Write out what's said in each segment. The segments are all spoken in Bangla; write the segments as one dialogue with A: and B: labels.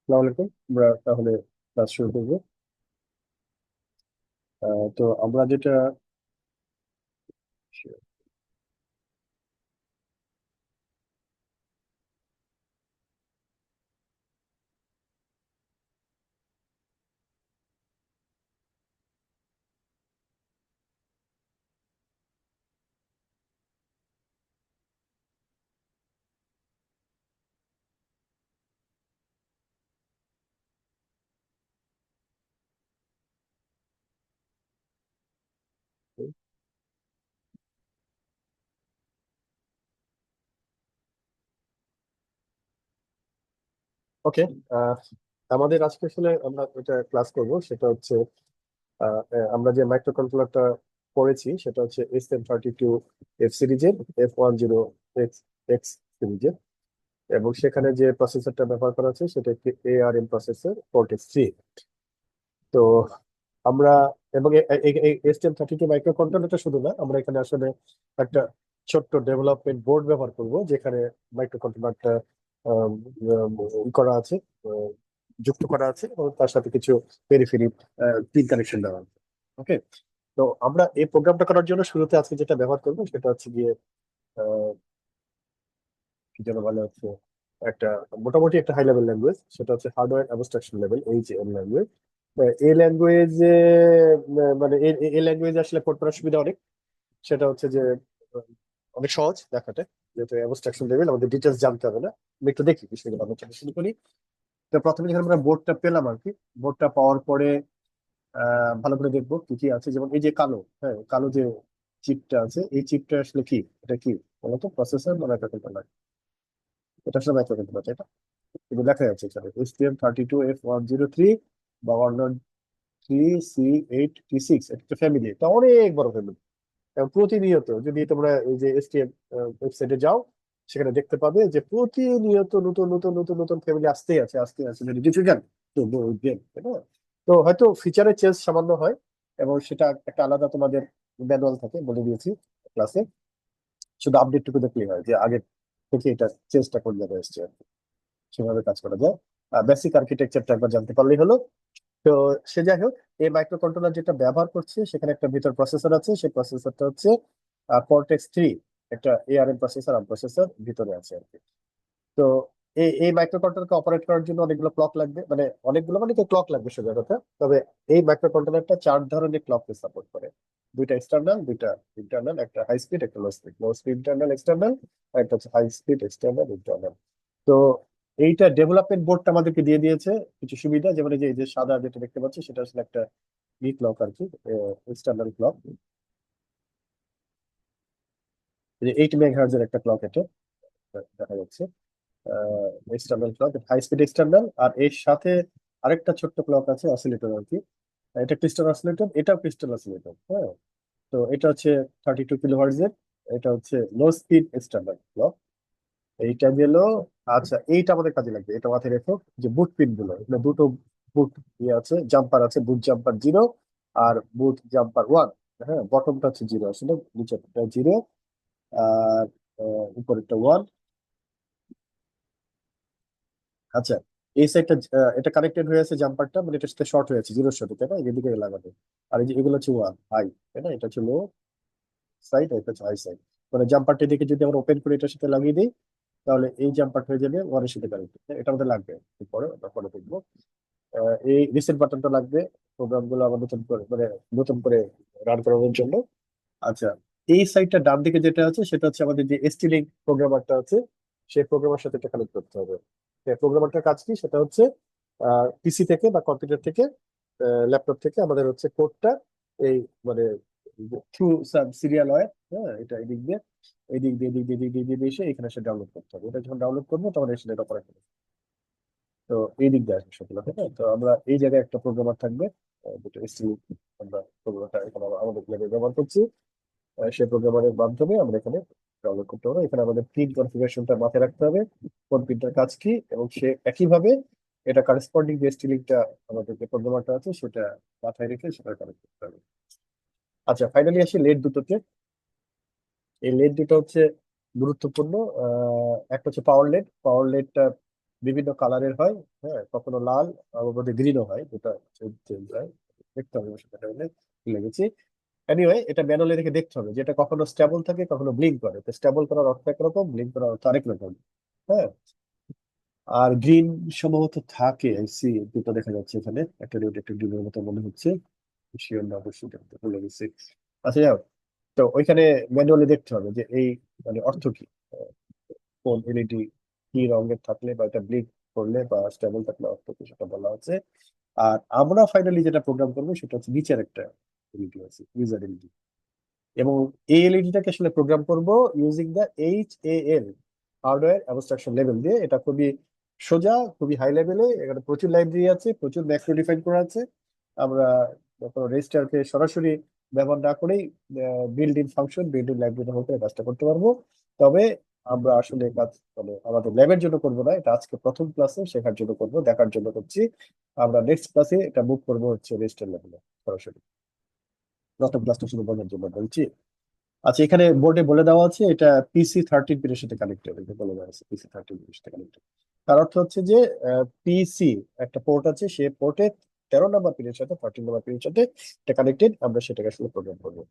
A: আসসালামু আলাইকুম। আমরা তাহলে ক্লাস শুরু করবো। তো আমরা যেটা ওকে। আমাদের আজকে আসলে আমরা এটা ক্লাস করব, সেটা হচ্ছে আমরা যে মাইক্রো কন্ট্রোলারটা পড়েছি সেটা হচ্ছে STM32F সিরিজের, F10 এক্স সিরিজের। এবং সেখানে যে প্রসেসরটা ব্যবহার করা হচ্ছে সেটা একটি ARM প্রসেসর Cortex 3। তো আমরা এবং STM32 মাইক্রো কন্ট্রোলারটা শুধু না, আমরা এখানে আসলে একটা ছোট্ট ডেভেলপমেন্ট বোর্ড ব্যবহার করব যেখানে মাইক্রো কন্ট্রোলারটা করা আছে, আহ, যুক্ত করা আছে, এবং তার সাথে কিছু পেরিফেরি পিন কানেকশন দেওয়া আছে। ওকে। তো আমরা এই প্রোগ্রামটা করার জন্য শুরুতে আজকে যেটা ব্যবহার করবো সেটা হচ্ছে গিয়ে আহ, কি যেন বলে হচ্ছে একটা মোটামুটি একটা হাই লেভেল ল্যাঙ্গুয়েজ, সেটা হচ্ছে hardware abstraction level, HAL language. এই ল্যাঙ্গুয়েজে মানে এই ল্যাঙ্গুয়েজে আসলে কোড করার সুবিধা অনেক। সেটা হচ্ছে যে আহ, অনেক সহজ দেখাতে, যেহেতু অ্যাবস্ট্রাকশন লেভেল আমাদের ডিটেলস জানতে হবে না। আমি একটু দেখি বিষয়গুলো, আমরা চলে শুরু করি। তো প্রথমে যখন আমরা বোর্ডটা পেলাম আর কি, বোর্ডটা পাওয়ার পরে ভালো করে দেখবো কি কি আছে। যেমন এই যে কালো, হ্যাঁ কালো যে চিপটা আছে, এই চিপটা আসলে কি, এটা কি বলতো? প্রসেসর না মাইক্রোকন্ট্রোলার? এটা আসলে মাইক্রোকন্ট্রোলার, তাই না? কিন্তু দেখা যাচ্ছে এখানে STM32F103 বা 103C8T6, একটা ফ্যামিলি, এটা অনেক বড় ফ্যামিলি। এবং প্রতিনিয়ত যদি তোমরা এই যে STM ওয়েবসাইটে যাও, সেখানে দেখতে পাবে যে প্রতিনিয়ত নতুন নতুন নতুন নতুন ফ্যামিলি আসতেই আছে, আসতে আছে, যদি কিছু জান তো গেম, তাই না? তো হয়তো ফিচারের চেঞ্জ সামান্য হয়, এবং সেটা একটা আলাদা তোমাদের ম্যানুয়াল থাকে, বলে দিয়েছি ক্লাসে। শুধু আপডেটটুকু দেখলেই হয় যে আগে থেকে এটা চেঞ্জটা কোন জায়গায় এসছে, সেভাবে কাজ করা যায়। বেসিক আর্কিটেকচারটা একবার জানতে পারলেই হলো। তো সে যাই হোক, এই মাইক্রো কন্ট্রোলার যেটা ব্যবহার করছে সেখানে একটা ভিতর প্রসেসর আছে, সেই প্রসেসরটা হচ্ছে Cortex 3, একটা ARM প্রসেসর, আর্ম প্রসেসর ভিতরে আছে আর কি। তো এই মাইক্রো কন্ট্রোলারকে অপারেট করার জন্য অনেকগুলো ক্লক লাগবে, মানে অনেকগুলো মানে তো ক্লক লাগবে সোজা কথা। তবে এই মাইক্রো কন্ট্রোলারটা 4 ধরনের ক্লককে সাপোর্ট করে। দুইটা এক্সটার্নাল, দুইটা ইন্টারনাল, একটা হাই স্পিড, একটা লো স্পিড ইন্টারনাল এক্সটার্নাল, আর একটা হচ্ছে হাই স্পিড এক্সটার্নাল ইন্টারনাল। তো এইটা ডেভেলপমেন্ট বোর্ডটা আমাদেরকে দিয়ে দিয়েছে কিছু সুবিধা, যেমন এই যে সাদা যেটা দেখতে পাচ্ছি সেটা আসলে একটা ক্লক আর কি, এক্সটার্নাল ক্লক। 8 মেগাহার্জ এর একটা ক্লক, এটা দেখা যাচ্ছে external clock, high speed external. আর এর সাথে আরেকটা ছোট্ট ক্লক আছে, অসিলেটর আর কি। এটা ক্রিস্টাল অসিলেটর, এটাও ক্রিস্টাল অসিলেটর, হ্যাঁ। তো এটা হচ্ছে 32 কিলোহার্জ এর। এটা হচ্ছে লো স্পিড এক্সটার্নাল ক্লক। এইটা গেল। আচ্ছা, এইটা আমাদের কাজে লাগবে, এটা মাথায় রেখো। যে বুট পিন গুলো, এখানে দুটো বুট ইয়ে আছে, জাম্পার আছে, বুট জাম্পার 0 আর বুট জাম্পার 1। হ্যাঁ, বটমটা হচ্ছে 0 আসলে, নিচেরটা 0 আর উপরেরটা 1। আচ্ছা, এই সাইডটা এটা কানেক্টেড হয়ে আছে জাম্পারটা, মানে এটার সাথে শর্ট হয়ে আছে 0-এর সাথে, তাই না? এদিকে লাগাবে। আর এই যে এগুলো হচ্ছে 1 হাই, তাই না? এটা হচ্ছে লো সাইড, এটা হচ্ছে হাই সাইড। মানে জাম্পারটা দিকে যদি আমরা ওপেন করে এটার সাথে লাগিয়ে দিই, তাহলে এই জাম্পার হয়ে যাবে 1-এর সাথে কানেক্টেড। এটা আমাদের লাগবে, পরে আমরা পরে দেখবো। এই রিসেট বাটনটা লাগবে প্রোগ্রাম গুলো আবার নতুন করে, মানে নতুন করে রান করানোর জন্য। আচ্ছা, এই সাইডটা ডান দিকে যেটা আছে সেটা হচ্ছে আমাদের যে ST-Link প্রোগ্রামারটা আছে, সেই প্রোগ্রামার সাথে এটা কানেক্ট করতে হবে। প্রোগ্রামারটার কাজ কি, সেটা হচ্ছে পিসি থেকে বা কম্পিউটার থেকে, ল্যাপটপ থেকে আমাদের হচ্ছে কোডটা এই মানে থ্রু সিরিয়াল হয়, হ্যাঁ, এটা এদিক দিয়ে এদিক দিয়ে এদিক দিয়ে এদিক দিয়ে এদিক দিয়ে এসে এখানে এসে ডাউনলোড করতে হবে। এটা যখন ডাউনলোড করবো তখন এসে এটা অপারেট করবে। তো এই দিক দিয়ে আসবে সেগুলো, ঠিক আছে? তো আমরা এই জায়গায় একটা প্রোগ্রামার থাকবে, যেটা ST-Link আমরা প্রোগ্রামারটা এখানে আমাদের ল্যাবে ব্যবহার করছি। সেই প্রোগ্রামারের মাধ্যমে আমরা এখানে ডাউনলোড করতে পারবো। এখানে আমাদের পিন কনফিগারেশনটা মাথায় রাখতে হবে, কোন পিনটার কাজ কি, এবং সে একইভাবে এটা কারেসপন্ডিং যে স্টিলিংটা আমাদের যে প্রোগ্রামারটা আছে সেটা মাথায় রেখে সেটা কানেক্ট করতে হবে। আচ্ছা, ফাইনালি আসি লেট দুটোতে। এই লেট দুটো হচ্ছে গুরুত্বপূর্ণ। একটা হচ্ছে পাওয়ার লেট। পাওয়ার লেটটা বিভিন্ন কালারের হয়। হ্যাঁ, কখনো লাল, আবার মধ্যে গ্রিনও হয়, দুটা চেঞ্জ হয়। দেখতে হবে সেটা হলে লেগেছি। এনিওয়ে, এটা ম্যানুয়ালি দেখে দেখতে হবে, যেটা কখনো স্টেবল থাকে কখনো ব্লিঙ্ক করে। তো স্টেবল করার অর্থ একরকম, ব্লিঙ্ক করার অর্থ আরেক রকম। হ্যাঁ, আর গ্রিন সম্ভবত থাকে, সি দুটো দেখা যাচ্ছে এখানে, একটা রেড একটা গ্রিনের মতো মনে হচ্ছে, শিওর না, অবশ্যই দেখতে ভুলে গেছি। আচ্ছা, যাও। তো ওইখানে ম্যানুয়ালি দেখতে হবে যে এই মানে অর্থ কি, কোন এলইডি কি রঙের থাকলে বা এটা ব্লিঙ্ক করলে বা স্টেবল থাকলে অর্থ কি, সেটা বলা আছে। আর আমরা ফাইনালি যেটা প্রোগ্রাম করবো সেটা হচ্ছে নিচের একটা এলইডি আছে, ইউজার এলইডি। এবং এই এলইডিটাকে আসলে প্রোগ্রাম করব using the HAL, hardware abstraction level দিয়ে। এটা খুবই সোজা, খুবই হাই লেভেলে, এখানে প্রচুর লাইব্রেরি আছে, প্রচুর ম্যাক্রো ডিফাইন করা আছে। আমরা কোনো রেজিস্টারকে সরাসরি ব্যবহার না করেই build in function, build in লাইব্রেরির মধ্যে কাজটা করতে পারবো। তবে আমরা আসলে কাজ মানে আমাদের ল্যাবের জন্য করবো না, এটা আজকে প্রথম ক্লাসে শেখার জন্য করবো, দেখার জন্য করছি। আমরা নেক্সট ক্লাসে এটা মুভ করবো হচ্ছে রেজিস্টার লেভেলে সরাসরি। প্রথম ক্লাসটা শুধু বোঝার জন্য বলছি। আচ্ছা, এখানে বোর্ডে বলে দেওয়া আছে এটা PC13 পিনের সাথে কানেক্টেড, এটা বলে দেওয়া আছে PC13 পিনের সাথে কানেক্টেড। তার অর্থ হচ্ছে যে পিসি একটা পোর্ট আছে, সে পোর্টে 13 নম্বর পিনের সাথে 14 নম্বর পিনের সাথে এটা কানেক্টেড, আমরা সেটাকে আসলে প্রোগ্রাম করবো।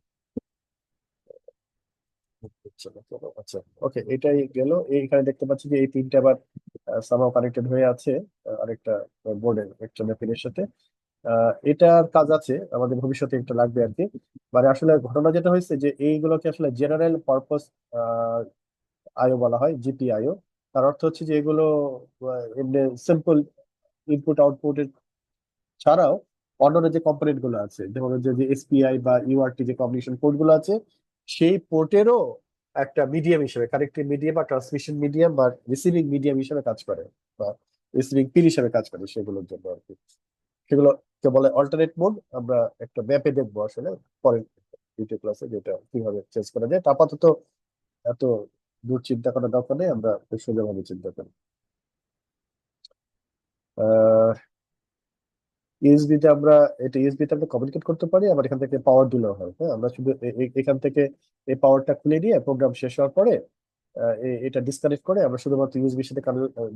A: আচ্ছা, ওকে, এটাই গেল। এইখানে দেখতে পাচ্ছি যে এই পিনটা আবার সামহাও কানেক্টেড হয়ে আছে আরেকটা বোর্ডের একটা পিনের সাথে। এটার কাজ আছে আমাদের ভবিষ্যতে, একটু লাগবে আর কি। মানে আসলে ঘটনা যেটা হয়েছে যে এইগুলোকে আসলে জেনারেল পারপস আইও বলা হয়, GPIO। তার অর্থ হচ্ছে যে এগুলো এমনি সিম্পল ইনপুট আউটপুট ছাড়াও অন্যান্য যে কম্পোনেন্ট গুলো আছে, যেমন যে যে SPI বা UART যে কমিউনিকেশন পোর্ট গুলো আছে, সেই পোর্টেরও একটা মিডিয়াম হিসেবে, কানেক্টিভ মিডিয়াম বা ট্রান্সমিশন মিডিয়াম বা রিসিভিং মিডিয়াম হিসেবে কাজ করে, বা রিসিভিং পিন হিসেবে কাজ করে সেগুলোর জন্য আর কি। সেগুলোকে বলে অল্টারনেট মোড। আমরা একটা ম্যাপে দেখবো আসলে পরের ভিডিও ক্লাসে, যেটা কিভাবে চেঞ্জ করা যায়। তা আপাতত এত দূর চিন্তা করার দরকার নেই, আমরা সোজাভাবে চিন্তা করি। আহ ইউএসবি তে আমরা, এটা ইউএসবি তে আমরা কমিউনিকেট করতে পারি, আবার এখান থেকে পাওয়ার দিলেও হয়। হ্যাঁ, আমরা শুধু এখান থেকে এই পাওয়ারটা খুলে দিয়ে প্রোগ্রাম শেষ হওয়ার পরে এটা ডিসকানেক্ট করে আমরা শুধুমাত্র ইউএসবির সাথে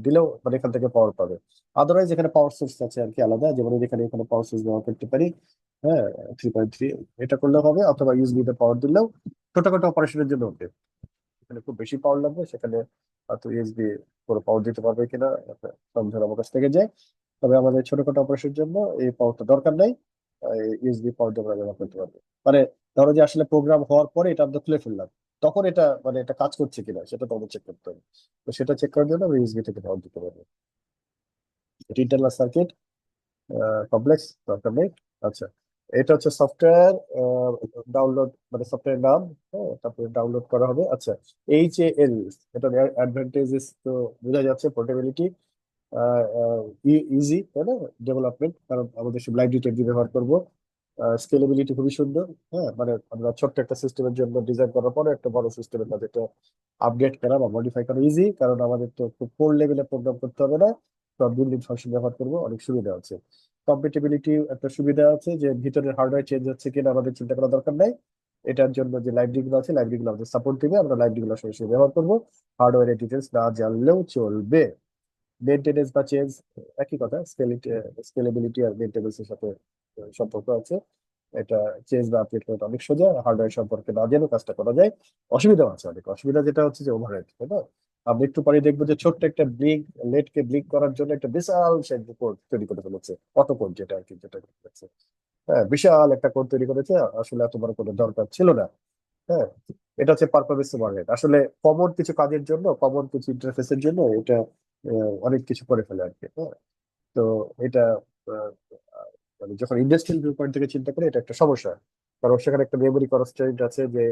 A: দিলেও মানে এখান থেকে পাওয়ার পাবে। আদারওয়াইজ এখানে পাওয়ার সোর্স আছে আর কি আলাদা, যেমন এখানে এখানে পাওয়ার সোর্স ব্যবহার করতে পারি। হ্যাঁ, 3.3 এটা করলেও হবে, অথবা ইউএসবি তে পাওয়ার দিলেও ছোটখাটো অপারেশনের জন্য হবে। এখানে খুব বেশি পাওয়ার লাগবে, সেখানে হয়তো ইউএসবি পুরো পাওয়ার দিতে পারবে কিনা একটা সন্দেহ আমার কাছ থেকে যায়। তবে আমাদের ছোটখাটো অপারেশনের জন্য এই পাওয়ারটা দরকার নাই, ইউএসবি পাওয়ার দিয়ে আমরা ব্যবহার করতে পারবো। মানে ধরো যে আসলে প্রোগ্রাম হওয়ার পরে এটা আমরা খুলে ফেললাম, তখন এটা মানে এটা কাজ করছে কিনা সেটা তো আমাদের চেক করতে হবে। তো সেটা চেক করার জন্য আমরা ইউএসবি থেকে পাওয়ার দিতে পারবো। এটা ইন্টারনাল সার্কিট, কমপ্লেক্স, দরকার নেই। আচ্ছা, এটা হচ্ছে সফটওয়্যার ডাউনলোড, মানে সফটওয়্যার নাম। হ্যাঁ, তারপরে ডাউনলোড করা হবে। আচ্ছা, HAL, এটা অ্যাডভান্টেজেস তো বোঝা যাচ্ছে, পোর্টেবিলিটি, ইজি, তাই না, ডেভেলপমেন্ট, কারণ আমাদের সব লাইব্রেরি টেক্সট ব্যবহার করবো। স্কেলেবিলিটি খুবই সুন্দর। হ্যাঁ, মানে আমরা ছোট্ট একটা সিস্টেমের জন্য ডিজাইন করার পরে একটা বড় সিস্টেমের কাছে এটা আপডেট করা বা মডিফাই করা ইজি, কারণ আমাদের তো খুব কোর লেভেলে প্রোগ্রাম করতে হবে না। সব বিল্ডিং ফাংশন ব্যবহার করবো, অনেক সুবিধা আছে। কম্পেটিবিলিটি একটা সুবিধা আছে, যে ভিতরের হার্ডওয়্যার চেঞ্জ হচ্ছে কিনা আমাদের চিন্তা করার দরকার নাই। এটার জন্য যে লাইব্রেরি গুলো আছে, লাইব্রেরি গুলো আমাদের সাপোর্ট দিবে, আমরা লাইব্রেরি গুলো সরাসরি ব্যবহার করবো। হার্ডওয়্যারের ডিটেলস না জানলেও চলবে। মেনটেনেন্স বা চেঞ্জ একই কথা, স্কেলেবিলিটি আর মেনটেনেন্স এর সাথে সম্পর্ক আছে। এটা চেঞ্জ বা আপডেট করা অনেক সোজা, হার্ডওয়্যার সম্পর্কে না জেনেও কাজটা করা যায়। অসুবিধাও আছে অনেক, অসুবিধা যেটা হচ্ছে যে ওভারহেড, তাই না। আমরা একটু পরে দেখবো যে ছোট্ট একটা ব্লিঙ্ক, লেটকে ব্লিঙ্ক করার জন্য একটা বিশাল সে কোড তৈরি করে ফেলেছে, অটো কোড যেটা আর কি, যেটা করেছে। হ্যাঁ, বিশাল একটা কোড তৈরি করেছে, আসলে এত বড় কোনো দরকার ছিল না। হ্যাঁ, এটা হচ্ছে পারফরমেন্স ওভারহেড। আসলে কমন কিছু কাজের জন্য, কমন কিছু ইন্টারফেসের জন্য এটা অনেক কিছু করে ফেলে আর কি। হ্যাঁ, তো এটা আহ, মানে যখন ইন্ডাস্ট্রিয়াল ভিউ পয়েন্ট থেকে চিন্তা করে এটা একটা সমস্যা। কারণ সেখানে একটা মেমোরি কনস্ট্রেন্ট আছে, যে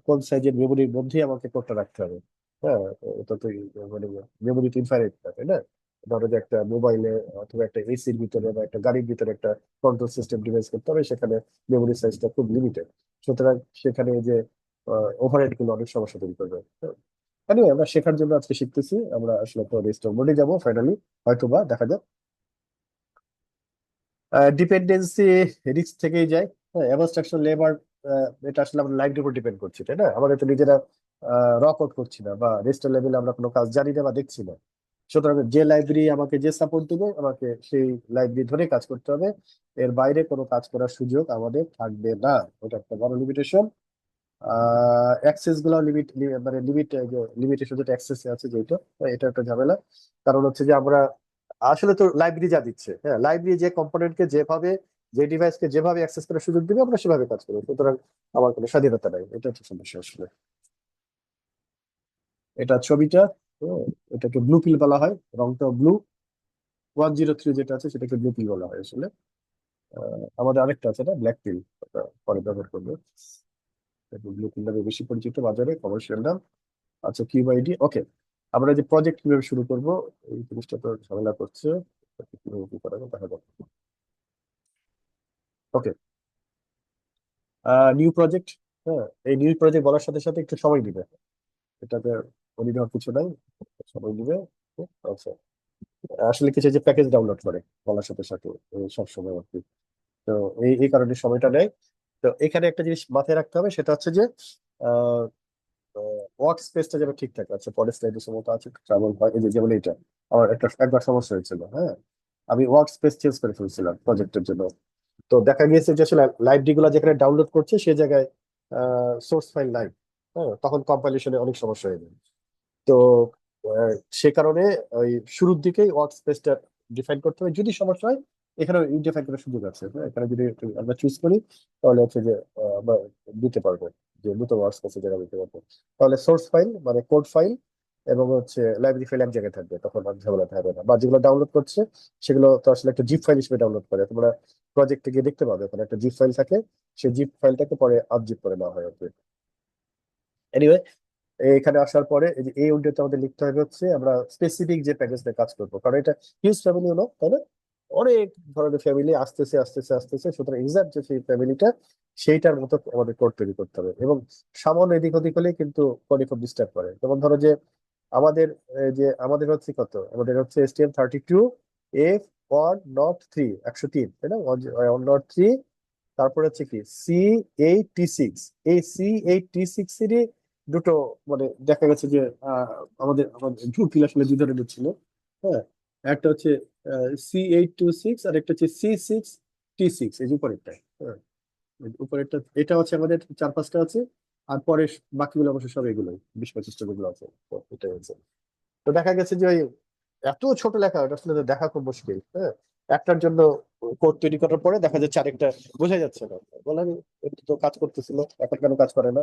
A: কোন সাইজের মেমোরির মধ্যেই আমাকে কোডটা রাখতে হবে। হ্যাঁ, এটা তো মানে মেমোরি তো ইনফাইনাইট না, তাই না। ধরো যে একটা মোবাইলে অথবা একটা এসির ভিতরে বা একটা গাড়ির ভিতরে একটা কন্ট্রোল সিস্টেম ডিভাইস করতে হবে, সেখানে মেমোরি সাইজটা খুব লিমিটেড। সুতরাং সেখানে যে ওভারহেড গুলো অনেক সমস্যা তৈরি করবে। Anyway, আমরা শেখার জন্য আজকে শিখতেছি, আমরা আসলে তো রেজিস্টার মোডে যাবো ফাইনালি, হয়তো বা দেখা যাক। ডিপেন্ডেন্সি রিস্ক থেকেই যায়। হ্যাঁ, অ্যাবস্ট্রাকশন লেবার, এটা আসলে আমরা লাইব্রেরির উপর ডিপেন্ড করছি, তাই না। আমাদের তো নিজেরা র কোড করছি না, বা রেজিস্টার লেভেলে আমরা কোনো কাজ জানি না বা দেখছি না। সুতরাং যে লাইব্রেরি আমাকে যে সাপোর্ট দিবে আমাকে সেই লাইব্রেরি ধরে কাজ করতে হবে, এর বাইরে কোনো কাজ করার সুযোগ আমাদের থাকবে না। ওটা একটা বড় লিমিটেশন। অ্যাক্সেস গুলো মানে লিমিটেশন যেটা অ্যাক্সেস আছে যেটা, এটা একটা ঝামেলা। কারণ হচ্ছে যে আমরা আসলে তো লাইব্রেরি যা দিচ্ছে, হ্যাঁ, লাইব্রেরি যে কম্পোনেন্টকে যেভাবে, যে ডিভাইসকে যেভাবে অ্যাক্সেস করার সুযোগ দিবে আমরা সেভাবে কাজ করবো, সুতরাং আমার কোনো স্বাধীনতা নাই। এটা হচ্ছে সমস্যা আসলে। এটা ছবিটা, হ্যাঁ, এটাকে ব্লু পিল বলা হয়, রংটা ব্লু। 103 যেটা আছে সেটাকে ব্লু পিল বলা হয় আসলে। আমাদের আরেকটা আছে না, ব্ল্যাক পিল, পরে ব্যবহার করবো। ব্লু পিল নামে বেশি পরিচিত বাজারে, কমার্শিয়াল নাম। আচ্ছা, কিউআইডি, ওকে। আমরা যে প্রজেক্ট কিভাবে শুরু করব, এই জিনিসটা তো ঝামেলা করছে। এটাকে কিভাবে কি করা যায় দেখা যাক। ওকে, নিউ প্রজেক্ট। হ্যাঁ, এই নিউ প্রজেক্ট বলার সাথে সাথে একটু সময় দিবে, এটাতে অলি দেওয়ার কিছু নাই, সময় দিবে। আচ্ছা, আসলে কিছু যে প্যাকেজ ডাউনলোড করে বলার সাথে সাথে সব সময় আর কি। তো এই কারণে সময়টা নেয়। তো এখানে একটা জিনিস মাথায় রাখতে হবে, সেটা হচ্ছে যে ওয়ার্ক স্পেসটা যেন ঠিক থাকে। আচ্ছা, পরের স্লাইডে সময় আছে, ট্রাভেল হয়, এই যে যেমন এইটা আমার একবার সমস্যা হয়েছিল। হ্যাঁ, আমি ওয়ার্ক স্পেস চেঞ্জ করে ফেলছিলাম প্রজেক্টের জন্য। তো দেখা গিয়েছে যে আসলে লাইব্রেরি গুলা যেখানে ডাউনলোড করছে সে জায়গায় সোর্স ফাইল নাই। হ্যাঁ, তখন কম্পাইলেশনে অনেক সমস্যা হয়ে যায়। তো আহ, সে কারণে ওই শুরুর দিকেই ওয়ার্ক স্পেসটা ডিফাইন করতে হবে। যদি সমস্যা হয় এখানে ডিফাইন করার সুযোগ আছে। হ্যাঁ, এখানে যদি আমরা চুজ করি তাহলে হচ্ছে যে আমরা দিতে পারবো, যে দুটো ওয়ার্ক স্পেসের জায়গা দিতে পারবো। তাহলে সোর্স ফাইল মানে কোড ফাইল এবং হচ্ছে লাইব্রেরি ফাইল এক জায়গায় থাকবে, তখন আর ঝামেলা থাকবে না। বা যেগুলো ডাউনলোড করছে সেগুলো তো আসলে একটা জিপ ফাইল হিসেবে ডাউনলোড করে, তোমরা প্রজেক্টে গিয়ে দেখতে পাবে ওখানে একটা জিপ ফাইল থাকে। সেই জিপ ফাইলটাকে পরে আনজিপ করে নেওয়া হয় আর কি। এনিওয়ে, এখানে আসার পরে এই যে এই উইন্ডোতে আমাদের লিখতে হবে হচ্ছে আমরা স্পেসিফিক যে প্যাকেজ নিয়ে কাজ করবো, কারণ এটা হিউজ ফ্যামিলি হলো, তাই না? অনেক ধরনের ফ্যামিলি আসতেছে আসতেছে আসতেছে, সুতরাং এক্সাক্ট যে সেই ফ্যামিলিটা সেইটার মতো আমাদের কোড তৈরি করতে হবে। এবং সামান্য এদিক ওদিক হলে কিন্তু কোডে খুব ডিস্টার্ব করে। যেমন ধরো যে আমাদের আমাদের হচ্ছে কত, আমাদের হচ্ছে STM32 F103, 103, তাই না? 103। তারপরে হচ্ছে কি C8T6, এই C8T6 এরই দুটো, মানে দেখা গেছে যে আমাদের আমাদের ঝুঁকি আসলে দুই ধরনের ছিল। হ্যাঁ, একটা হচ্ছে C826 আর একটা হচ্ছে C6T6, এই যে উপরেরটা। হ্যাঁ, এই উপরেরটা এটা হচ্ছে আমাদের 4-5টা আছে। আর পরে বাকিগুলো অবশ্য সব এগুলোই 20-25টা যেগুলো আছে, তো এটাই হচ্ছে। তো দেখা গেছে যে ওই এত ছোট লেখা, ওটা আসলে দেখা খুব মুশকিল। হ্যাঁ, একটার জন্য কোড তৈরি করার পরে দেখা যাচ্ছে আরেকটা বোঝা যাচ্ছে না। বললাম এটা তো কাজ করতেছিল, এখন কেন কাজ করে না,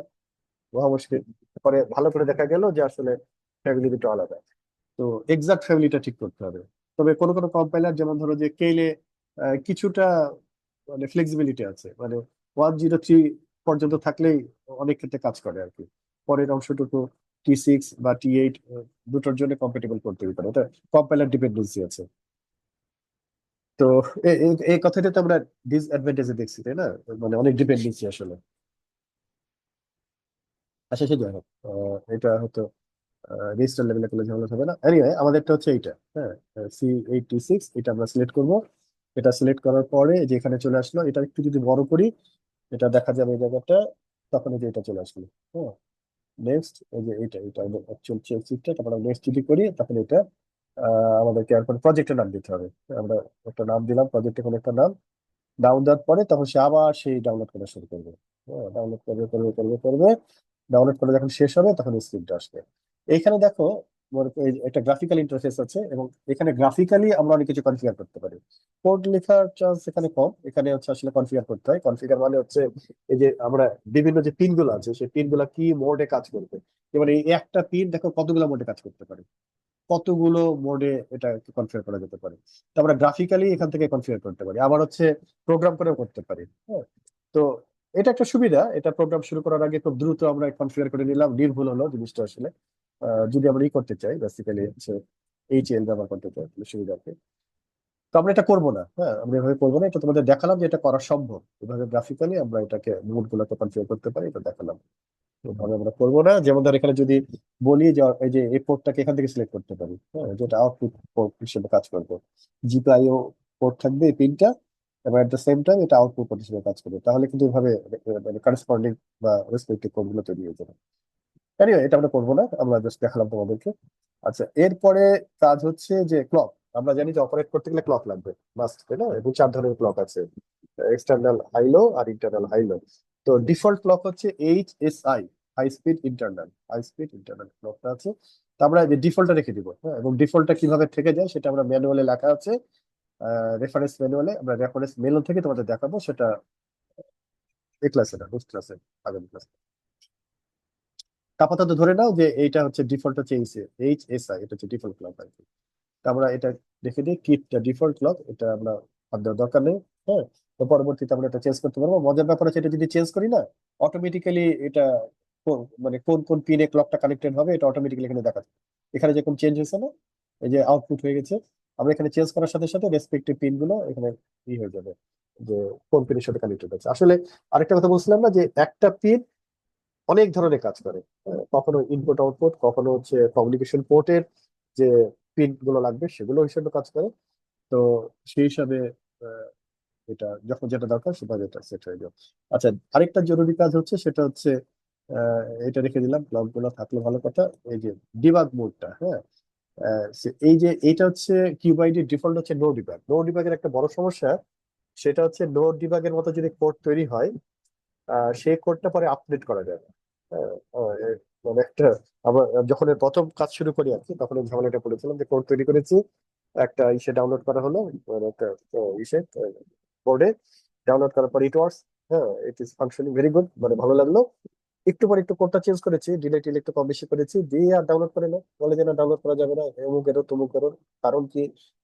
A: মহা মুশকিল। পরে ভালো করে দেখা গেল যে আসলে ফ্যামিলি দুটো আলাদা। তো এক্সাক্ট ফ্যামিলিটা ঠিক করতে হবে। তবে কোনো কোনো কম্পাইলার যেমন ধরো যে কেইলে কিছুটা মানে ফ্লেক্সিবিলিটি আছে, মানে 103 পর্যন্ত থাকলেই অনেক ক্ষেত্রে কাজ করে আর কি। পরের অংশটুকু T6 বা T8 দুটোর জন্য কম্পেটেবল করতে পারে, এটা কম্পাইলার ডিপেন্ডেন্সি আছে। তো এই কথাটা তো আমরা ডিসঅ্যাডভান্টেজে দেখছি, তাই না? মানে অনেক ডিপেন্ডেন্সি আসলে। আচ্ছা, সে যাই হোক, এটা হয়তো রেজিস্টার লেভেলে কোনো ঝামেলা হবে না। এনিওয়ে, আমাদেরটা হচ্ছে এইটা। হ্যাঁ, C8T6, এটা আমরা সিলেক্ট করব। এটা সিলেক্ট করার পরে যে এখানে চলে আসলো, এটা একটু যদি বড় করি এটা দেখা যাবে এই জায়গাটা, তখন এই যে এটা চলে আসলো। হ্যাঁ, নেক্সট, এই যে এটা অ্যাকচুয়াল চিপটা, তারপর নেক্সট যদি করি তখন এটা আমাদেরকে এরপর প্রজেক্টের নাম দিতে হবে। আমরা একটা নাম দিলাম, প্রজেক্টে কোনো একটা নাম। ডাউন দেওয়ার পরে তখন সে আবার সেই ডাউনলোড করা শুরু করবে। হ্যাঁ, ডাউনলোড করবে করবে করবে করবে। ডাউনলোড করে যখন শেষ হবে তখন স্ক্রিনটা আসবে। এইখানে দেখো, একটা গ্রাফিক্যাল ইন্টারফেস আছে এবং এখানে গ্রাফিক্যালি আমরা অনেক কিছু কনফিগার করতে পারি। কোড লেখার চান্স এখানে কম, এখানে হচ্ছে আসলে কনফিগার করতে হয়। কনফিগার মানে হচ্ছে এই যে আমরা বিভিন্ন যে পিন গুলো আছে সেই পিন গুলা কি মোডে কাজ করবে। এবার এই একটা পিন দেখো কতগুলো মোডে কাজ করতে পারে, কতগুলো মোডে এটা কনফিগার করা যেতে পারে। তো আমরা গ্রাফিক্যালি এখান থেকে কনফিগার করতে পারি, আবার হচ্ছে প্রোগ্রাম করেও করতে পারি। হ্যাঁ, তো এটা একটা সুবিধা, এটা প্রোগ্রাম শুরু করার আগে খুব দ্রুত আমরা কনফিগার করে নিলাম, নির্ভুল হলো জিনিসটা আসলে। যদি আমরা করতে চাই বেসিক্যালি হচ্ছে HL ব্যবহার করতে চাই তাহলে সুবিধা হবে। তো আমরা এটা করবো না। হ্যাঁ, আমরা এভাবে করবো না, এটা তোমাদের দেখালাম যে এটা করা সম্ভব, এভাবে গ্রাফিক্যালি আমরা এটাকে মোড গুলোকে কনফিগার করতে পারি, এটা দেখালাম। এভাবে আমরা করবো না। যেমন ধর এখানে যদি বলি যে এই যে এই পোর্টটাকে এখান থেকে সিলেক্ট করতে পারি, হ্যাঁ, যেটা আউটপুট পোর্ট হিসেবে কাজ করবে। জিপিআইও পোর্ট থাকবে এই পিনটা, এবং এট দ্য সেম টাইম এটা আউটপুট পোর্ট হিসেবে কাজ করবে, তাহলে কিন্তু এভাবে মানে করেসপন্ডিং বা রেসপেক্টিভ কোড গুলো তৈরি হয়ে যাবে। এনিওয়ে, এটা আমরা করবো না, আমরা জাস্ট দেখালাম তোমাদেরকে। আচ্ছা, এরপরে কাজ হচ্ছে যে ক্লক। আমরা জানি যে অপারেট করতে গেলে ক্লক লাগবে, মাস্ট, তাই না? এবং 4 ধরনের ক্লক আছে, এক্সটার্নাল হাইলো আর ইন্টারনাল হাইলো। তো ডিফল্ট ক্লক হচ্ছে HSI, হাই স্পিড ইন্টারনাল ক্লকটা আছে। তো আমরা যে ডিফল্টটা রেখে দিব, হ্যাঁ, এবং ডিফল্টটা কিভাবে থেকে যায় সেটা আমরা ম্যানুয়ালে লেখা আছে, রেফারেন্স ম্যানুয়ালে। আমরা রেফারেন্স ম্যানুয়াল থেকে তোমাদের দেখাবো সেটা, এই ক্লাসে না, নেক্সট ক্লাসে, আগামী ক্লাসে। আপাতত ধরে নাও যে এইটা হচ্ছে ডিফল্ট, হচ্ছে HSI, এটা হচ্ছে ডিফল্ট ক্লক আর কি। তো আমরা এটা দেখে দিই, কিটটা ডিফল্ট ক্লক, এটা আমরা হাত দেওয়ার দরকার নেই। হ্যাঁ, তো পরবর্তীতে আমরা এটা চেঞ্জ করতে পারবো। মজার ব্যাপার হচ্ছে এটা যদি চেঞ্জ করি না, অটোমেটিক্যালি এটা মানে কোন কোন পিনে ক্লকটা কানেক্টেড হবে এটা অটোমেটিক্যালি এখানে দেখাচ্ছে। এখানে যেরকম চেঞ্জ হয়েছে না, এই যে আউটপুট হয়ে গেছে, আমরা এখানে চেঞ্জ করার সাথে সাথে রেসপেক্টিভ পিন গুলো এখানে হয়ে যাবে, যে কোন পিনের সাথে কানেক্টেড আছে। আসলে আরেকটা কথা বলছিলাম না, যে একটা পিন অনেক ধরনের কাজ করে। কখনো ইনপুট আউটপুট, কখনো হচ্ছে কমিউনিকেশন পোর্টের যে পিন গুলো লাগবে সেগুলো হিসেবে কাজ করে। তো সেই হিসাবে আহ, এটা যখন যেটা দরকার সেটা যেটা সেট হয়ে যাবে। আচ্ছা, আরেকটা জরুরি কাজ হচ্ছে সেটা হচ্ছে, এটা রেখে দিলাম, ক্লক গুলো থাকলে ভালো কথা। এই যে ডিবাগ মোডটা, হ্যাঁ, এই যে এটা হচ্ছে কিউআইডি ডিফল্ট হচ্ছে নো ডিবাগ। নো ডিবাগের একটা বড় সমস্যা সেটা হচ্ছে, নো ডিবাগের মতো যদি কোড তৈরি হয়, সেই কোডটা পরে আপডেট করা যায় না। আহ, আহ, এ মানে একটা, আবার যখন এর প্রথম কাজ শুরু করি আর কি, তখন এই ঝামেলাটা পড়েছিলাম যে কোড তৈরি করেছি, একটা ইসে ডাউনলোড করা হলো, মানে একটা ইসে বোর্ডে ডাউনলোড করার পর ইট ওয়ার্কস, হ্যাঁ, it is functioning very good, মানে ভালো লাগলো। একটু পর একটু কোডটা চেঞ্জ করেছি, ডিলেট টিলেট একটু কম বেশি করেছি, দিয়ে আর ডাউনলোড করে না, বলে যে না ডাউনলোড করা যাবে না, অমুক এরো তমুক এরো। কারণ কি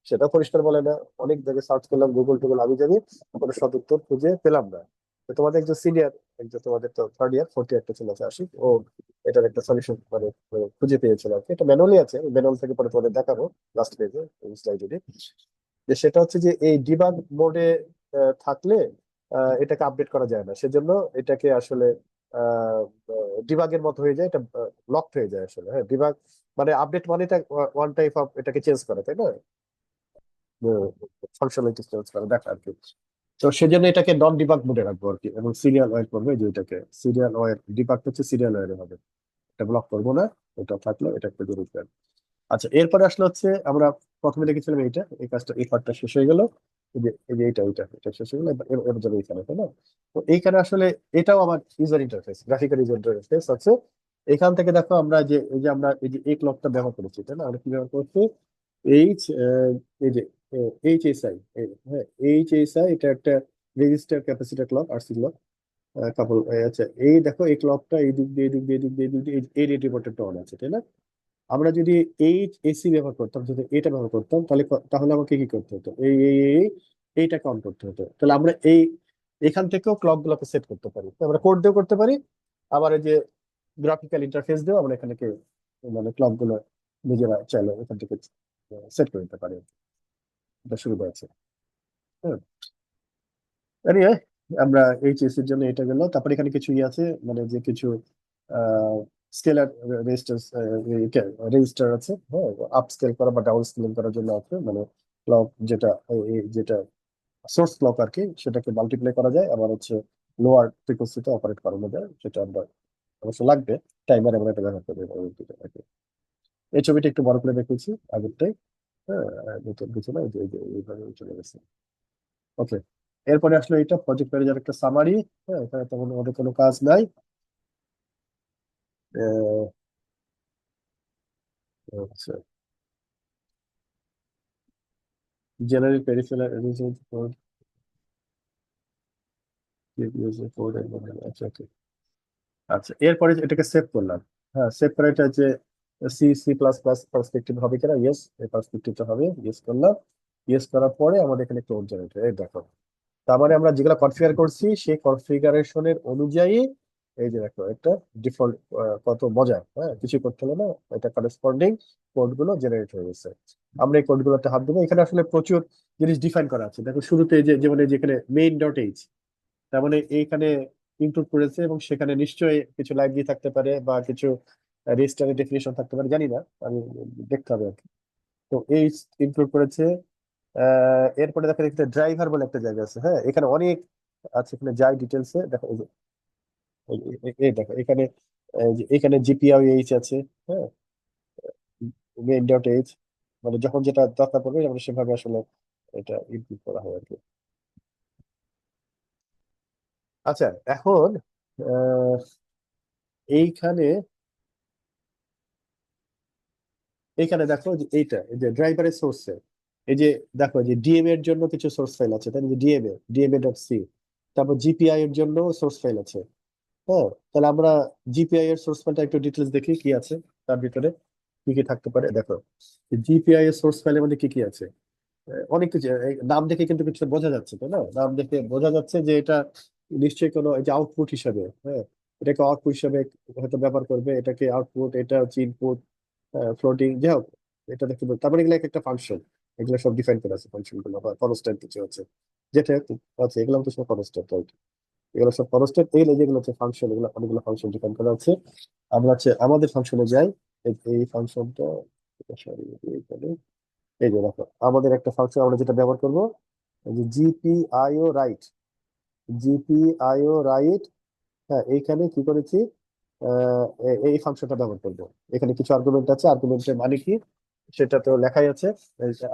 A: সেটা পরিষ্কার বলে না। অনেক জায়গায় সার্চ করলাম, গুগল টুগল আমি যাবি, কোনো সদুত্তর খুঁজে পেলাম না। তো তোমাদের একজন সিনিয়র, একজন তোমাদের তো থার্ড ইয়ার ফোর্থ ইয়ার একটা ছেলে আছে আশিক, ও এটার একটা সলিউশন মানে খুঁজে পেয়েছিল আর কি। এটা ম্যানুয়ালি আছে, ম্যানুয়াল থেকে পরে তোমাদের দেখাবো লাস্ট পেজে, স্লাইডে। যে সেটা হচ্ছে যে এই ডিবাগ মোডে থাকলে এটাকে আপডেট করা যায় না, সেজন্য এটাকে আসলে ডিবাগের মতো হয়ে যায়, এটা লকড হয়ে যায় আসলে। হ্যাঁ, ডিবাগ মানে আপডেট মানে এটা ওয়ান টাইপ অফ এটাকে চেঞ্জ করা, তাই না? ফাংশনালিটি চেঞ্জ করা দেখা আর কি। তো সেজন্য এটাকে নন ডিবাগ মোডে রাখবো আর কি, এবং সিরিয়াল ওয়্যার করবো, এই যে এটাকে সিরিয়াল ওয়্যার, ডিবাগ হচ্ছে সিরিয়াল ওয়্যারে হবে, এটা ব্লক করবো না। এটা থাকলো, এটা একটা জরুরি কাজ। আচ্ছা, এরপরে আসলে হচ্ছে আমরা প্রথমে দেখেছিলাম এইটা, এই কাজটা, এই পার্টটা শেষ হয়ে গেল। এই যে এটা শেষ হয়ে গেল, এবার যাবে এখানে, তাই না? তো এইখানে আসলে এটাও আমার user interface, graphical user interface আছে। এখান থেকে দেখো আমরা যে এই যে আমরা এই যে এই ক্লকটা ব্যবহার করেছি, তাই না? আমরা কি ব্যবহার করছি? এইচ এই যে HSI, হ্যাঁ, HSI, এটা একটা register capacitor clock, RC clock, couple. আচ্ছা, এই দেখো এই ক্লকটা এই দিক দিয়ে, এই দিক দিয়ে, এই দিক দিয়ে, এই দিক দিয়ে, এই রেডিও বাটনটা অন আছে, তাই না? আমরা যদি HSC ব্যবহার করতাম, যদি এটা ব্যবহার করতাম, তাহলে তাহলে আমাকে কি করতে হতো? এইটাকে অন করতে হতো। তাহলে আমরা এখান থেকেও ক্লক গুলোকে সেট করতে পারি, তো আমরা কোড দিয়েও করতে পারি। আবার এই যে গ্রাফিক্যাল ইন্টারফেস দিয়েও আমরা এখানে মানে ক্লক গুলো নিজেরা চাইলে এখান থেকে সেট করে দিতে পারি। এটা সুবিধা আছে। হ্যাঁ, Anyway, আমরা HSC এর জন্য এটা গেল। তারপরে এখানে কিছু ইয়ে আছে, মানে যে কিছু স্কেলার রেজিস্টার রেজিস্টার আছে, হ্যাঁ, আপ স্কেল করা বা ডাউন স্কেলিং করার জন্য আছে, মানে ক্লক যেটা যেটা সোর্স ক্লক আর কি, সেটাকে মাল্টিপ্লাই করা যায়, আবার হচ্ছে লোয়ার ফ্রিকোয়েন্সিতে অপারেট করানো যায়, সেটা আমরা অবশ্য লাগবে। টাইমার আমরা এটা ব্যবহার করবো পরবর্তীতে আর কি। এই ছবিটা একটু বড় করে দেখিয়েছি আগেরটাই। হ্যাঁ, নতুন কিছু না, এইভাবে চলে গেছে। ওকে, এরপরে আসলে এটা প্রজেক্ট ম্যানেজার একটা সামারি। হ্যাঁ, এখানে তেমন আমাদের কোনো কাজ নাই। আহ, আচ্ছা, general peripheral arrangement for code. আচ্ছা, okay। আচ্ছা, এরপরে এটাকে সেভ করলাম। হ্যাঁ, সেভ করে এটা যে C++ পার্সপেক্টিভ হবে কিনা, ইয়েস, এই পার্সপেক্টিভটা হবে, ইয়েস করলাম। ইয়েস করার পরে আমাদের এখানে কোড জেনারেট, এই দেখো। তার মানে আমরা যেগুলো কনফিগার করছি সেই কনফিগারেশনের অনুযায়ী, এই যে দেখো একটা ডিফল্ট, কত মজা, হ্যাঁ, কিছু করতে হলো না, এটা কারেসপন্ডিং কোড গুলো জেনারেট হয়ে গেছে। আমরা এই কোড গুলোতে হাত দেবো। এখানে আসলে প্রচুর জিনিস ডিফাইন করা আছে, দেখো শুরুতে এই যে যেমন এই যে এখানে main.h, তার মানে এইখানে ইনক্লুড করেছে, এবং সেখানে নিশ্চয়ই কিছু লাইব্রেরি থাকতে পারে বা কিছু রেজিস্টারের ডেফিনেশন থাকতে পারে, জানি না, আমি দেখতে হবে আর কি। তো এই ইনক্লুড করেছে। এরপরে দেখা যাচ্ছে ড্রাইভার বলে একটা জায়গা আছে, হ্যাঁ, এখানে অনেক আছে, এখানে যাই ডিটেলসে দেখো, এই যে এই দেখো এখানে, এই যে এখানে GPIO এইচ আছে, হ্যাঁ, মেইন ডট এইচ, মানে যখন যেটা দরকার পড়বে আমরা সেভাবে আসলে এটা ইনপুট করা হয় আর কি। আচ্ছা, এখন আহ, এইখানে এইখানে দেখো যে এইটা, এই যে ড্রাইভারের সোর্সে, এই যে দেখো যে ডিএম এর জন্য কিছু সোর্স ফাইল আছে, তাই না? ডিএমএ ডট সি, তারপর জিপিআই এর জন্য সোর্স ফাইল আছে। হ্যাঁ, তাহলে আমরা জিপিআই এর সোর্স ফাইলটা একটু ডিটেলস দেখি কি আছে তার ভিতরে, কি কি থাকতে পারে। দেখো, জিপিআই এর সোর্স ফাইলের মধ্যে কি কি আছে। অনেক কিছু, এই নাম দেখে কিন্তু কিছু বোঝা যাচ্ছে, তাই না? নাম দেখে বোঝা যাচ্ছে যে এটা নিশ্চয়ই কোনো, এই যে আউটপুট হিসাবে, হ্যাঁ, এটাকে আউটপুট হিসাবে হয়তো ব্যবহার করবে, এটাকে আউটপুট, এটা হচ্ছে ইনপুট, ফ্লোটিং, যাই হোক, এটা দেখতে পাবো। তারপরে এগুলো একটা ফাংশন, এগুলো সব ডিফাইন করা আছে ফাংশন গুলো, বা কনস্ট্যান্ট কিছু আছে যেটা আছে, এগুলো তো সব কনস্ট্যান্ট, রাইট? এগুলো সব কনস্ট্যান্ট, এই যেগুলো হচ্ছে ফাংশন, এগুলো অনেকগুলো ফাংশন ডিফাইন করা আছে। আমরা হচ্ছে আমাদের ফাংশনে যাই। এই ফাংশনটা, সরি, এই যে দেখো আমাদের একটা ফাংশন আমরা যেটা ব্যবহার করবো, জিপিআইও রাইট, জিপিআইও রাইট। হ্যাঁ, এইখানে কি করেছি, এই ফাংশনটা ব্যবহার করবো। এখানে কিছু আর্গুমেন্ট আছে, আর্গুমেন্টের মানে কি সেটা তো লেখাই আছে।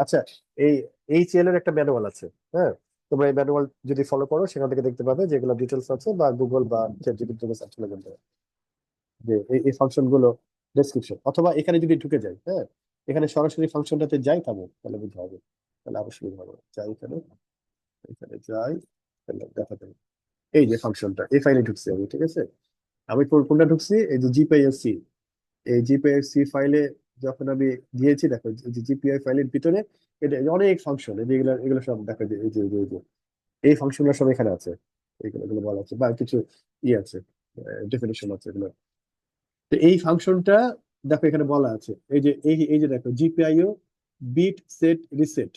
A: আচ্ছা, এই এইচএল এর একটা ম্যানুয়াল আছে। হ্যাঁ, তোমরা এই ম্যানুয়াল যদি ফলো করো সেখান থেকে দেখতে পাবে যেগুলো ডিটেলস আছে, বা গুগল বা চ্যাটজিপিটি থেকে সার্চ করে জানতে পারবে যে এই ফাংশন গুলো ডেসক্রিপশন, অথবা এখানে যদি ঢুকে যাই, হ্যাঁ, এখানে সরাসরি ফাংশনটাতে যাই তাহলে তাহলে বুঝতে হবে, তাহলে আরো সুবিধা হবে। যাই এখানে, এখানে যাই, তাহলে দেখা যাবে এই যে ফাংশনটা, এই ফাইলে ঢুকছি আমি, ঠিক আছে? আমি কোনটা ঢুকছি, এই যে জিপিআইএসসি, এই জিপিআইএসসি ফাইলে যখন আমি দিয়েছি, দেখো এই যে জিপিআই ফাইলের ভিতরে এটা এই যে অনেক ফাংশন, এই যে এগুলো এগুলো সব দেখো, যে এই ফাংশনগুলো সব এখানে আছে, এগুলো এগুলো বলা আছে, বা কিছু ই আছে, ডেফিনেশন আছে এগুলো। তো এই ফাংশনটা দেখো এখানে বলা আছে, এই যে দেখো GPIO bit set reset,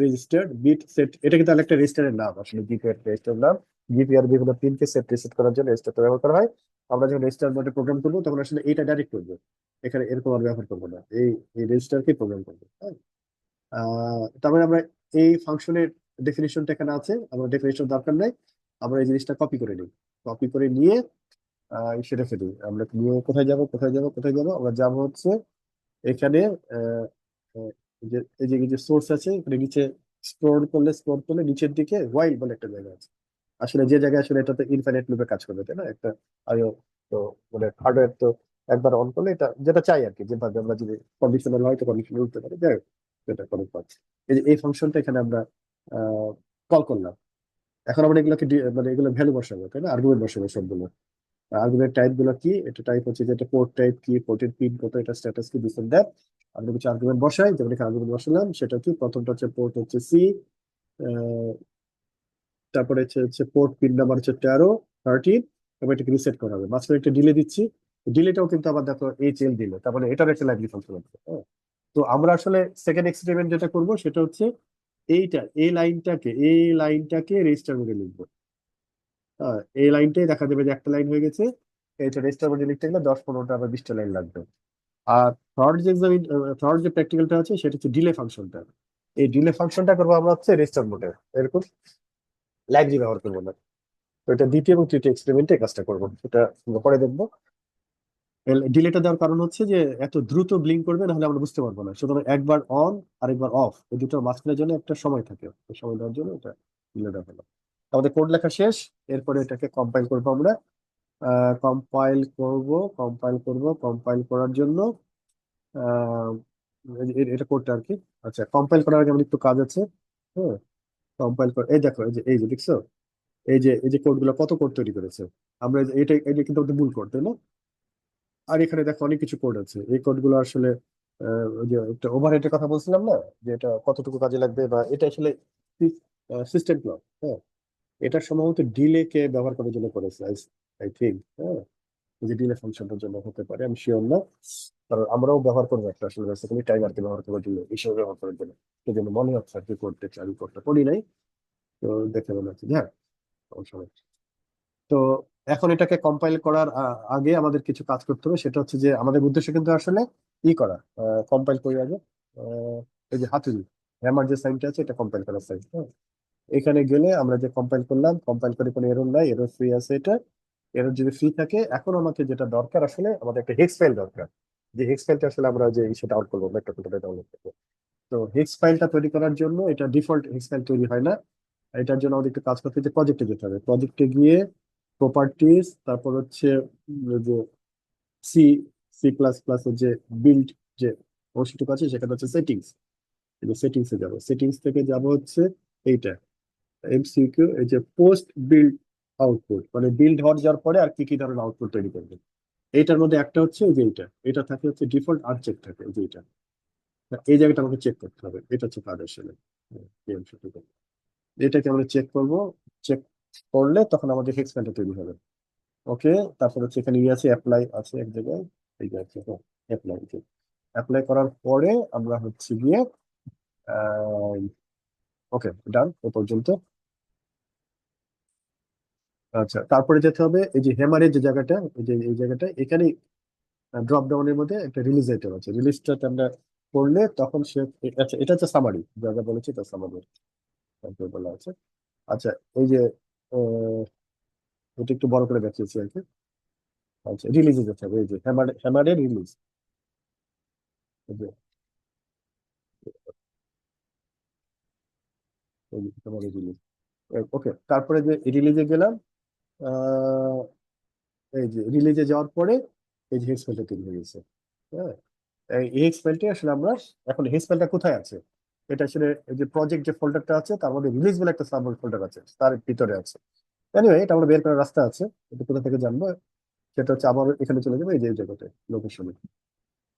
A: registered bit set, এটা কিন্তু আরেকটা রেজিস্টারের নাম, আসলে জিপিআর রেজিস্টার নাম। জিপিআর বিভিন্ন পিনকে সেট রিসেট করার জন্য রেজিস্টারটা ব্যবহার করা হয়। আমরা যখন রেজিস্টার মোডে প্রোগ্রাম করবো তখন আসলে এইটা ডাইরেক্ট করবো, এখানে এরকম আর ব্যবহার করবো না, এই রেজিস্টারকে প্রোগ্রাম করবো, হ্যাঁ। তারপরে আমরা এই ফাংশনের ডেফিনেশনটা এখানে আছে, আমরা ডেফিনেশন দরকার নাই, আমরা এই জিনিসটা কপি করে নিই। কপি করে নিয়ে সেটা ফেলি, আমরা নিয়ে কোথায় যাব, কোথায় যাব, কোথায় যাব, আমরা যাবো হচ্ছে এখানে, আহ, আহ, এই যে সোর্স আছে, এখানে নিচে স্ক্রোল করলে নিচের দিকে ওয়াইল বলে একটা জায়গা আছে। আসলে যে জায়গায় আসলে এটাতে ইনফাইনাইট লুপে কাজ করবে, তাই না? একটা আইও, তো মানে হার্ডওয়্যার তো একবার অন করলে এটা যেটা চাই আর কি, যেভাবে আমরা যদি কন্ডিশনাল হয় তো কন্ডিশনাল উঠতে পারি, যাই হোক, সেটা করে পাচ্ছি। এই যে এই ফাংশনটা এখানে আমরা কল করলাম। এখন আমরা এগুলোকে মানে এগুলো ভ্যালু বসাবো, তাই না? আর্গুমেন্ট বসাবো সবগুলো। আর্গুমেন্ট টাইপ গুলো কি, এটা টাইপ হচ্ছে যেটা পোর্ট টাইপ কি, পোর্টের পিন কত, এটা স্ট্যাটাস কি, দিস দ্যাট। আমরা কিছু আর্গুমেন্ট বসাই, যেমন এখানে আর্গুমেন্ট বসালাম, সেটা কি, প্রথমটা হচ্ছে পোর্ট হচ্ছে সি, তারপরে হচ্ছে পোর্ট পিন নাম্বার হচ্ছে 13 এবং এটাকে রিসেট করা হবে। মাঝখানে একটা ডিলে দিচ্ছি, ডিলেটাও কিন্তু আবার দেখো এইচএল দিলে, তার মানে এটার একটা লাইব্রেরি ফাংশন আছে, হ্যাঁ। তো আমরা আসলে সেকেন্ড এক্সপেরিমেন্ট যেটা করব সেটা হচ্ছে এই লাইনটাকে রেজিস্টার মোডে লিখবো। হ্যাঁ, এই লাইনটাই দেখা যাবে যে একটা লাইন হয়ে গেছে, এটা রেজিস্টার মোডে লিখতে গেলে 10 15টা আবার 20টা লাইন লাগবে। আর থার্ড যে প্র্যাকটিক্যালটা আছে সেটা হচ্ছে ডিলে ফাংশনটা। এই ডিলে ফাংশনটা করবো আমরা হচ্ছে রেজিস্টার মোডে, এরকম লাইব্রেরি ব্যবহার করবো না। তো এটা দ্বিতীয় এবং তৃতীয় এক্সপেরিমেন্টে কাজটা করবো, সেটা আমরা পরে দেখবো। ডিলেটা দেওয়ার কারণ হচ্ছে যে এত দ্রুত ব্লিঙ্ক করবে, না হলে আমরা বুঝতে পারবো না। সুতরাং একবার অন আর একবার অফ, এই দুটোর মাঝখানের জন্য একটা সময় থাকে, এই সময় দেওয়ার জন্য এটা ডিলে দেওয়া হলো। আমাদের কোড লেখা শেষ, এরপরে এটাকে কম্পাইল করবো আমরা। কম্পাইল করার জন্য আহ, এটা কোডটা আর কি। আচ্ছা, কম্পাইল করার আগে আমার একটু কাজ আছে। হ্যাঁ, কম্পাইল কর, এই দেখো, এই যে দেখছো, এই যে কোড গুলো, কত কোড তৈরি করেছে আমরা, এটা কিন্তু আমাদের মূল কোড, তাই না? আর এখানে দেখো অনেক কিছু কোড আছে, এই কোড গুলো আসলে ওই যে একটা ওভারহেডের কথা বলছিলাম না, যে এটা কতটুকু কাজে লাগবে, বা এটা আসলে সিস্টেম ক্লক, হ্যাঁ। এটা সম্ভবত ডিলে কে ব্যবহার করার জন্য করেছে, আই থিঙ্ক, হ্যাঁ। এই যে ডিলে ফাংশনটার জন্য হতে পারে, আমি শিওর না। কারণ আমরাও ব্যবহার করবো একটা আসলে বেসিক্যালি টাইমারকে ব্যবহার করার জন্য, হিসেবে ব্যবহার করার জন্য। সেই জন্য মনে হচ্ছে আর কি করতে চাই, আমি কোডটা করি নাই, তো দেখে মনে হচ্ছে যে হ্যাঁ, সমস্যা নেই। তো এখন এটাকে কম্পাইল করার আগে আমাদের কিছু কাজ করতে হবে, সেটা হচ্ছে যে আমাদের উদ্দেশ্য কিন্তু আসলে ই করা, কম্পাইল করি আগে। আহ, এই যে হাতুড়ি, হ্যামার যে সাইনটা আছে, এটা কম্পাইল করার সাইন, হ্যাঁ। এখানে গেলে আমরা যে কম্পাইল করলাম, কম্পাইল করে কোনো এরর নাই, এরর ফ্রি আছে এটা। এরর যদি ফ্রি থাকে, এখন আমাকে যেটা দরকার আসলে, আমাদের একটা হেক্স ফাইল দরকার। যে হেক্স ফাইলটা আসলে আমরা যে সেটা আউট করবো, ভেক্টর ফাইলটা ডাউনলোড করবো। তো হেক্স ফাইলটা তৈরি করার জন্য এটা ডিফল্ট হেক্স ফাইল তৈরি হয় না। এটার জন্য আমাদের একটু কাজ করতে হচ্ছে, প্রজেক্টে যেতে হবে। প্রজেক্টে গিয়ে প্রপার্টিজ, তারপর হচ্ছে যে সি সি প্লাস প্লাস এর যে বিল্ড যে অংশটুকু আছে সেখানে হচ্ছে সেটিংস। এই যে সেটিংস এ যাবো, সেটিংস থেকে যাব হচ্ছে এইটা এমসিকিউ, এই যে পোস্ট বিল্ড আউটপুট, মানে বিল্ড হওয়ার যাওয়ার পরে আর কি কি ধরনের আউটপুট তৈরি করবে। এইটার মধ্যে একটা হচ্ছে এই যে এইটা, এটা থাকে হচ্ছে ডিফল্ট আনচেক থাকে এই যে এটা। এই জায়গাটা আমাকে চেক করতে হবে, এটা হচ্ছে কাজ আসলে। এই অংশটুকু এটাকে আমরা চেক করব। চেক করলে তখন আমাদের হেক্স ফাইলটা তৈরি হবে। ওকে, তারপর হচ্ছে এখানে ইয়ে আছে, অ্যাপ্লাই আছে এক জায়গায়, এই যে আছে অ্যাপ্লাই। অ্যাপ্লাই করার পরে আমরা হচ্ছে গিয়ে ওকে, ডান এ পর্যন্ত। আচ্ছা, তারপরে যেতে হবে এই যে হ্যামারের যে জায়গাটা, এই যে এই জায়গাটা এখানে ড্রপ ডাউনের মধ্যে একটা রিলিজ আইটেম আছে, রিলিজটাতে আমরা করলে তখন সে, আচ্ছা এটা হচ্ছে সামারি, যা যা বলেছি তা সামারি বলা আছে। আচ্ছা, এই যে আহ, এটা একটু বড় করে দেখিয়েছি আর কি। আচ্ছা, রিলিজে যেতে হবে, এই যে হ্যামারের রিলিজ, এই যে হ্যামারের রিলিজ। ওকে, তারপরে যে রিলিজে গেলাম, আহ, এই যে রিলিজে যাওয়ার পরে এই যে হেক্সফাইলটা তৈরি হয়ে গেছে। হ্যাঁ, এই হেক্সফাইলটি আসলে আমরা, এখন হেক্সফাইলটা কোথায় আছে, এটা আসলে এই যে প্রজেক্ট যে ফোল্ডারটা আছে তার মধ্যে রিলিজ বলে একটা সাব ফোল্ডার আছে, তার ভিতরে আছে। এনিওয়ে, এটা আমরা বের করার রাস্তা আছে, এটা কোথা থেকে জানবো। সেটা হচ্ছে আবার এখানে চলে যাবে, এই যে এই জায়গাতে লোকেশনে,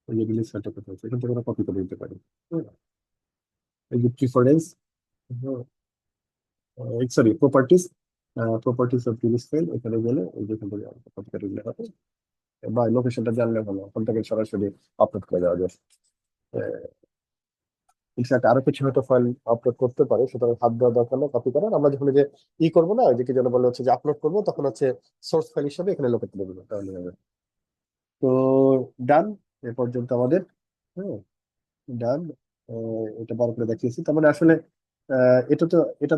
A: এই যে রিলিজ ফাইলটা কোথায় আছে এখান থেকে আমরা কপি করে দিতে পারি। হুম, এই যে preference, sorry properties, properties of release file, এখানে গেলে এই যে এখান থেকে কপি করে দিলে হবে, বা লোকেশনটা জানলে ভালো, ওখান থেকে সরাসরি আপলোড করে দেওয়া যায়। ইনফ্যাক্ট আরো কিছু হয়তো ফাইল আপলোড করতে পারে, সুতরাং হাত দেওয়ার দরকার নেই কপি করার। আমরা যখন এই যে ই করবো না, ওই যে কি যেন বলে হচ্ছে যে আপলোড করবো, তখন হচ্ছে সোর্স ফাইল হিসেবে এখানে লোকেট করে দেবো, তাহলে হবে। তো ডান এ পর্যন্ত আমাদের। হ্যাঁ, ডান। এটা বড় করে দেখিয়েছি, তার মানে আসলে এটা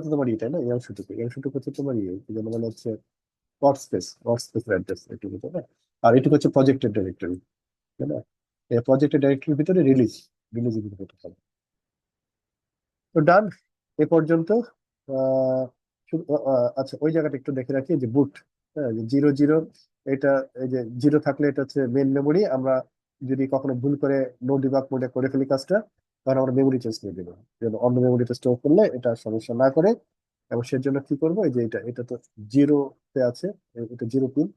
A: তো তোমার তাই না, এই অংশটুকু, এই অংশটুকু হচ্ছে তোমার কি যেন বলে হচ্ছে ওয়ার্ক স্পেস অ্যাড্রেস এটুকু, তাই না? আর এটুকু হচ্ছে প্রজেক্টের ডিরেক্টরি, তাই না? এই প্রজেক্টের ডিরেক্টরির ভিতরে রিলিজের ভিতরে তো ডান এ পর্যন্ত। আচ্ছা, ওই জায়গাটা একটু দেখে রাখি যে বুট, হ্যাঁ, যে 0 0, এটা এই যে জিরো থাকলে এটা হচ্ছে মেন মেমোরি। আমরা যদি কখনো ভুল করে নো ডিবাগ মোডে করে ফেলি কাজটা, তখন আমরা মেমোরি চেঞ্জ করে দেবো, যেন অন্য মেমোরিতে স্টোর করলে এটা সমস্যা না করে। এবং সের জন্য কি করবো, এই যে এটা তো জিরোতে আছে, এটা জিরো পিন।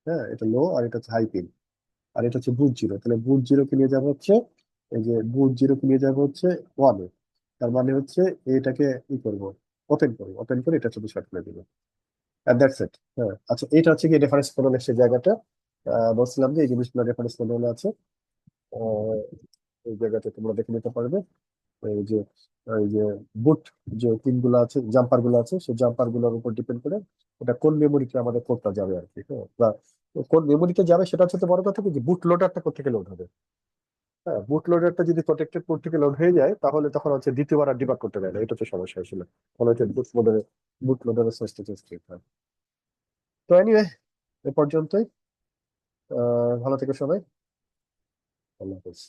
A: হ্যাঁ, এটা লো আর এটা হচ্ছে হাই পিন। আর এটা হচ্ছে বুট জিরো, তাহলে বুট জিরোকে নিয়ে যাবো হচ্ছে, এই যে বুট জিরোকে নিয়ে যাবো হচ্ছে ওয়ানে। তার মানে হচ্ছে এটাকে ই করবো, ওপেন করে এটা শুধু শর্ট করে দিবো, দ্যাটস ইট। হ্যাঁ, আচ্ছা, এটা হচ্ছে কি রেফারেন্স মডেলের সেই জায়গাটা। বলছিলাম যে এই জিনিসগুলো রেফারেন্স মডেল আছে। আহ, এই জায়গাতে তোমরা দেখে নিতে পারবে। এই যে এই যে বুট যে পিন গুলো আছে, জাম্পার গুলো আছে, সেই জাম্পার গুলোর উপর ডিপেন্ড করে এটা কোন মেমোরিতে আমাদের কোডটা যাবে আর কি। হ্যাঁ, বা কোন মেমোরিতে যাবে সেটা হচ্ছে তো বড় কথা, কি যে বুট লোডারটা কোথেকে লোড হবে। হ্যাঁ, বুট লোডারটা যদি প্রটেক্টেড পোর্ট থেকে লোড হয়ে যায়, তাহলে তখন হচ্ছে দ্বিতীয়বার আর ডিবাগ করতে পারে না, এটা হচ্ছে সমস্যা আসলে। ফলে হচ্ছে বুট লোডারের সোর্সটা চেঞ্জ করতে হয়। তো এনিওয়ে, এ পর্যন্তই। ভালো থেকো সবাই। আল্লাহ হাফেজ।